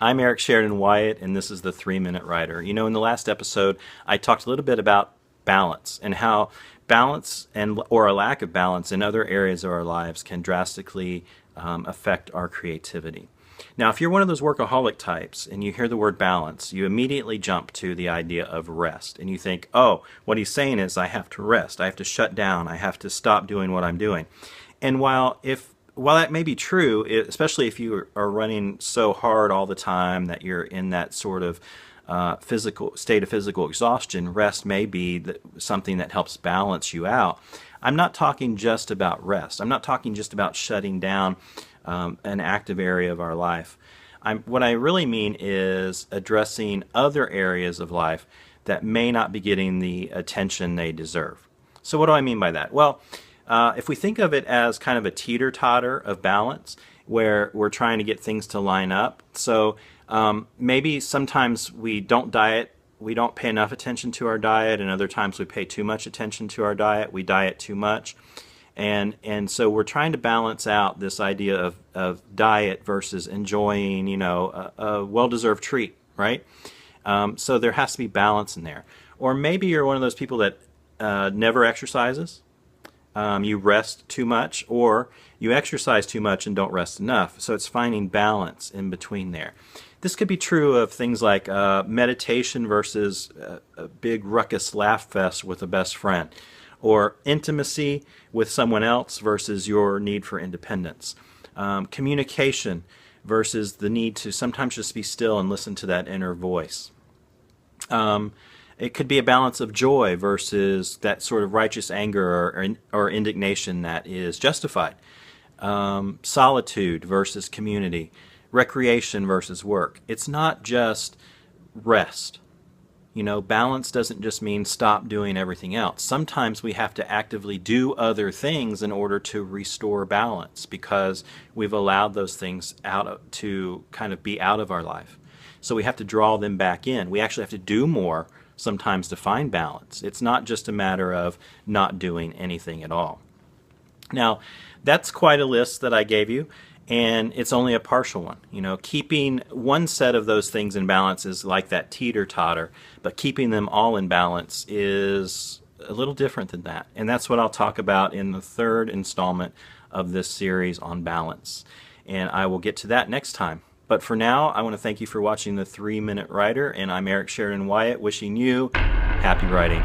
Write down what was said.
I'm Eric Sheridan Wyatt, and this is the 3 Minute Writer. You know, in the last episode, I talked a little bit about balance and how balance and or a lack of balance in other areas of our lives can drastically affect our creativity. Now, if you're one of those workaholic types and you hear the word balance, you immediately jump to the idea of rest. And you think, oh, what he's saying is I have to rest. I have to shut down. I have to stop doing what I'm doing. And while that may be true, especially if you are running so hard all the time that you're in that sort of physical state of physical exhaustion, rest may be something that helps balance you out. I'm not talking just about rest. I'm not talking just about shutting down an active area of our life. What I really mean is addressing other areas of life that may not be getting the attention they deserve. So what do I mean by that? Well, if we think of it as kind of a teeter-totter of balance, where we're trying to get things to line up. So maybe sometimes we don't diet, we don't pay enough attention to our diet, and other times we pay too much attention to our diet, we diet too much. And so we're trying to balance out this idea of diet versus enjoying, a well-deserved treat, right? So there has to be balance in there. Or maybe you're one of those people that never exercises. You rest too much, or you exercise too much and don't rest enough. So it's finding balance in between there. This could be true of things like meditation versus a big ruckus laugh fest with a best friend, or intimacy with someone else versus your need for independence. Communication versus the need to sometimes just be still and listen to that inner voice. It could be a balance of joy versus that sort of righteous anger or indignation that is justified. Solitude versus community. Recreation versus work. It's not just rest. Balance doesn't just mean stop doing everything else. Sometimes we have to actively do other things in order to restore balance because we've allowed those things to kind of be out of our life. So we have to draw them back in. We actually have to do more sometimes to find balance. It's not just a matter of not doing anything at all. Now, that's quite a list that I gave you, and it's only a partial one. Keeping one set of those things in balance is like that teeter-totter, but keeping them all in balance is a little different than that. And that's what I'll talk about in the third installment of this series on balance. And I will get to that next time. But for now, I want to thank you for watching the 3 Minute Writer, and I'm Eric Sheridan Wyatt, wishing you happy writing.